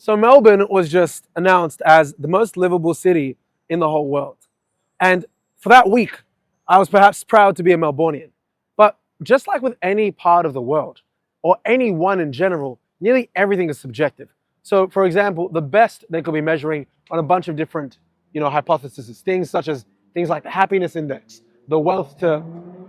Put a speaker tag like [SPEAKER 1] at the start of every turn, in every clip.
[SPEAKER 1] So Melbourne was just announced as the most livable city in the whole world. And for that week, I was perhaps proud to be a Melbourneian. But just like with any part of the world, or anyone in general, nearly everything is subjective. So for example, the best they could be measuring on a bunch of different, hypotheses, things such as things like the happiness index, the wealth to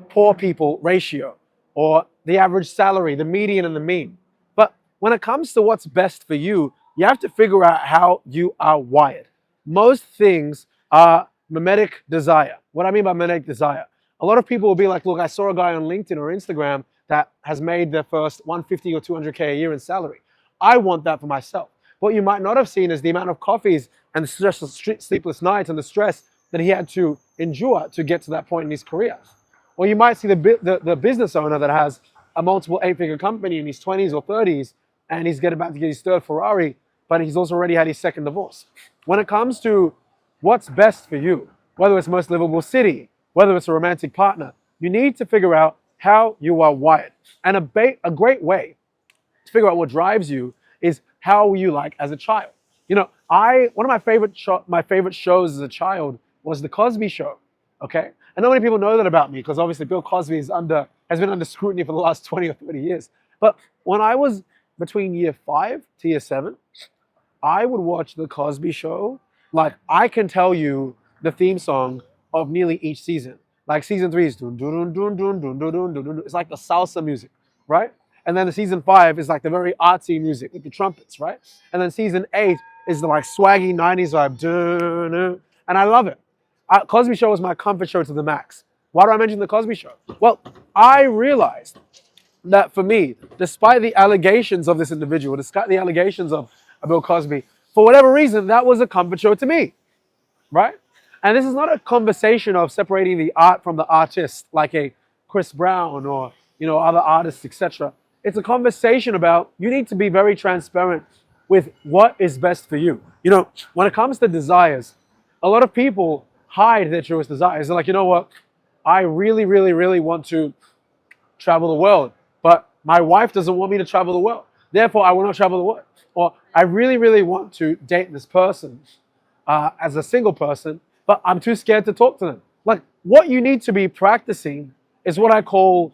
[SPEAKER 1] poor people ratio, or the average salary, the median and the mean. But when it comes to what's best for you have to figure out how you are wired. Most things are mimetic desire. What I mean by mimetic desire, a lot of people will be like, look, I saw a guy on LinkedIn or Instagram that has made their first 150 or 200K a year in salary. I want that for myself. What you might not have seen is the amount of coffees and the sleepless nights and the stress that he had to endure to get to that point in his career. Or you might see the business owner that has a multiple 8-figure company in his 20s or 30s, and he's about to get his third Ferrari, but he's also already had his second divorce. When it comes to what's best for you, whether it's most livable city, whether it's a romantic partner, you need to figure out how you are wired. And a great way to figure out what drives you is how you like as a child. One of my favorite shows as a child was The Cosby Show. Okay, and not many people know that about me because obviously Bill Cosby has been under scrutiny for the last 20 or 30 years. But when I was between year 5 to year 7, I would watch The Cosby Show. Like, I can tell you the theme song of nearly each season. Like season 3 is dun dun dun dun dun dun dun dun dun. It's like the salsa music, right? And then the season 5 is like the very artsy music with the trumpets, right? And then season 8 is the like swaggy 90s vibe. Dun, dun, and I love it. Cosby Show was my comfort show to the max. Why do I mention The Cosby Show? Well, I realized that for me, despite the allegations of this individual, despite the allegations of Bill Cosby, for whatever reason, that was a comfort show to me, right? And this is not a conversation of separating the art from the artist, like a Chris Brown or other artists, etc. It's a conversation about you need to be very transparent with what is best for you. When it comes to desires, a lot of people hide their truest desires. They're like, you know what? I really, really, really want to travel the world, but my wife doesn't want me to travel the world. Therefore, I will not travel the world. Or I really, really want to date this person as a single person, but I'm too scared to talk to them. Like, what you need to be practicing is what I call,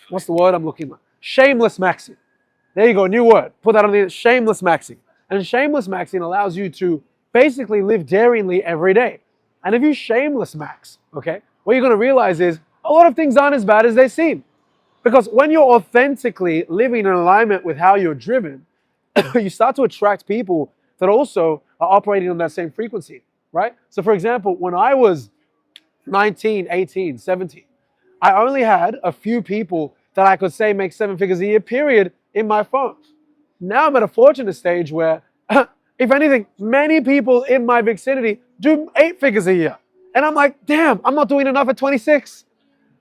[SPEAKER 1] what's the word I'm looking for? Shameless maxing. There you go, new word. Put that on the shameless maxing. And shameless maxing allows you to basically live daringly every day. And if you shameless max, okay, what you're going to realize is a lot of things aren't as bad as they seem. Because when you're authentically living in alignment with how you're driven, you start to attract people that also are operating on that same frequency, right? So for example, when I was 19, 18, 17, I only had a few people that I could say make 7 figures a year, period, in my phone. Now I'm at a fortunate stage where, if anything, many people in my vicinity do 8 figures a year. And I'm like, damn, I'm not doing enough at 26.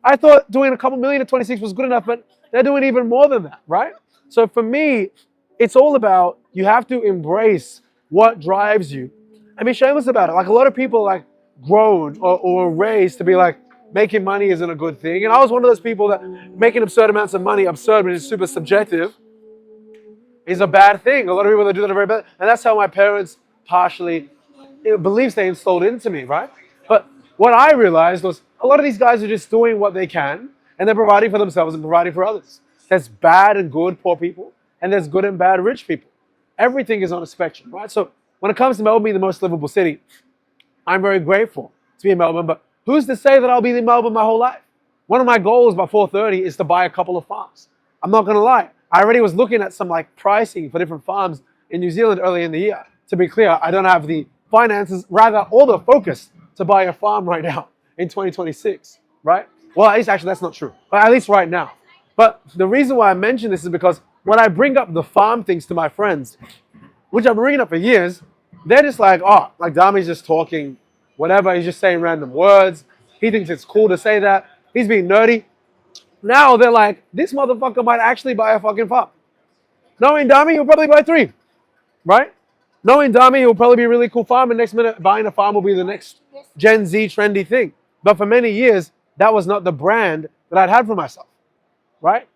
[SPEAKER 1] I thought doing a couple million at 26 was good enough, but they're doing even more than that, right? So for me, it's all about, you have to embrace what drives you and be shameless about it. Like, a lot of people like grown or raised to be like, making money isn't a good thing. And I was one of those people that making absurd amounts of money, absurd, but it's super subjective, is a bad thing. A lot of people that do that are very bad. And that's how my parents partially, beliefs they installed into me, right? But what I realized was a lot of these guys are just doing what they can, and they're providing for themselves and providing for others. There's bad and good poor people, and there's good and bad rich people. Everything is on a spectrum, right? So when it comes to Melbourne being the most livable city, I'm very grateful to be in Melbourne, but who's to say that I'll be in Melbourne my whole life? One of my goals by 4:30 is to buy a couple of farms. I'm not gonna lie. I already was looking at some like pricing for different farms in New Zealand early in the year. To be clear, I don't have the finances, rather all the focus to buy a farm right now in 2026, right? Well, at least actually that's not true, but at least right now. But the reason why I mention this is because when I bring up the farm things to my friends, which I've been bringing up for years, they're just like, oh, like Dami's just talking, whatever, he's just saying random words. He thinks it's cool to say that. He's being nerdy. Now they're like, this motherfucker might actually buy a fucking farm. Knowing Dami, he'll probably buy 3, right? Knowing Dami, he'll probably be a really cool farm, and next minute buying a farm will be the next Gen Z trendy thing. But for many years, that was not the brand that I'd had for myself, right?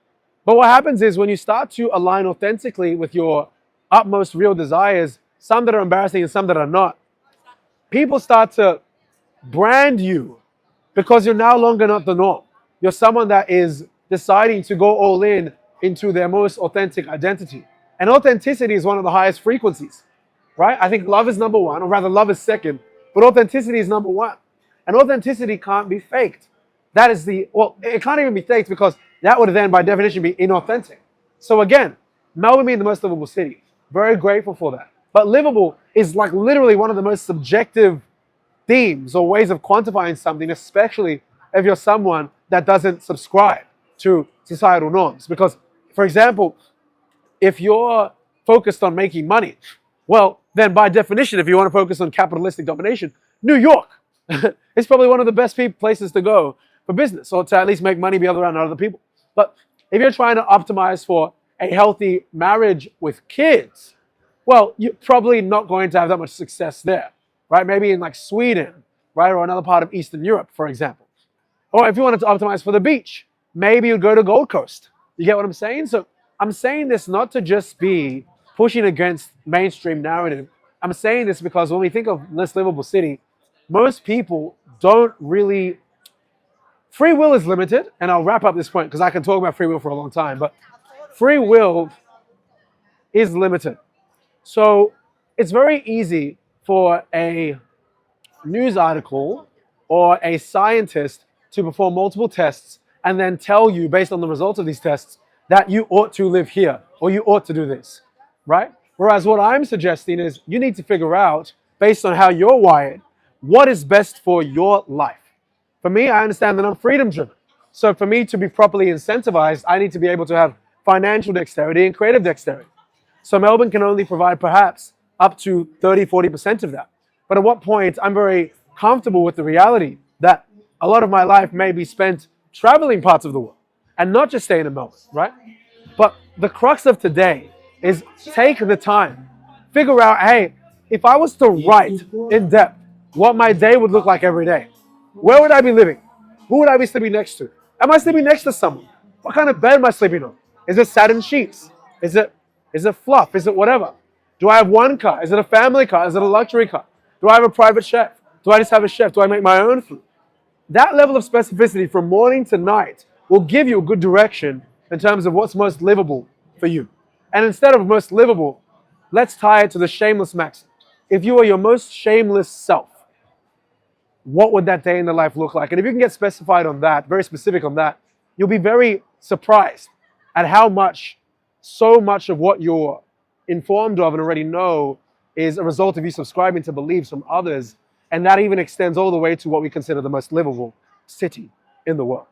[SPEAKER 1] But what happens is when you start to align authentically with your utmost real desires, some that are embarrassing and some that are not, people start to brand you because you're no longer not the norm. You're someone that is deciding to go all in into their most authentic identity. And authenticity is one of the highest frequencies, right? I think love is number one, or rather love is second, but authenticity is number one. And authenticity can't be faked. That is it can't even be faked because that would then by definition be inauthentic. So again, Melbourne being the most livable city, very grateful for that. But livable is like literally one of the most subjective themes or ways of quantifying something, especially if you're someone that doesn't subscribe to societal norms. Because, for example, if you're focused on making money, well, then by definition, if you want to focus on capitalistic domination, New York is probably one of the best places to go for business, or to at least make money, be around other people. But if you're trying to optimize for a healthy marriage with kids, well, you're probably not going to have that much success there, right? Maybe in like Sweden, right? Or another part of Eastern Europe, for example. Or if you wanted to optimize for the beach, maybe you'd go to Gold Coast. You get what I'm saying? So I'm saying this not to just be pushing against mainstream narrative. I'm saying this because when we think of less livable city, most people don't really... Free will is limited, and I'll wrap up this point because I can talk about free will for a long time, but free will is limited. So it's very easy for a news article or a scientist to perform multiple tests and then tell you, based on the results of these tests, that you ought to live here or you ought to do this, right? Whereas what I'm suggesting is you need to figure out, based on how you're wired, what is best for your life. For me, I understand that I'm freedom driven. So for me to be properly incentivized, I need to be able to have financial dexterity and creative dexterity. So Melbourne can only provide perhaps up to 30, 40% of that. But at what point I'm very comfortable with the reality that a lot of my life may be spent traveling parts of the world and not just staying in Melbourne, right? But the crux of today is take the time, figure out, hey, if I was to write in depth what my day would look like every day, where would I be living? Who would I be sleeping next to? Am I sleeping next to someone? What kind of bed am I sleeping on? Is it satin sheets? Is it fluff? Is it whatever? Do I have one car? Is it a family car? Is it a luxury car? Do I have a private chef? Do I just have a chef? Do I make my own food? That level of specificity from morning to night will give you a good direction in terms of what's most livable for you. And instead of most livable, let's tie it to the shameless maxim. If you are your most shameless self, what would that day in the life look like? And if you can get specified on that, very specific on that, you'll be very surprised at how so much of what you're informed of and already know is a result of you subscribing to beliefs from others. And that even extends all the way to what we consider the most livable city in the world.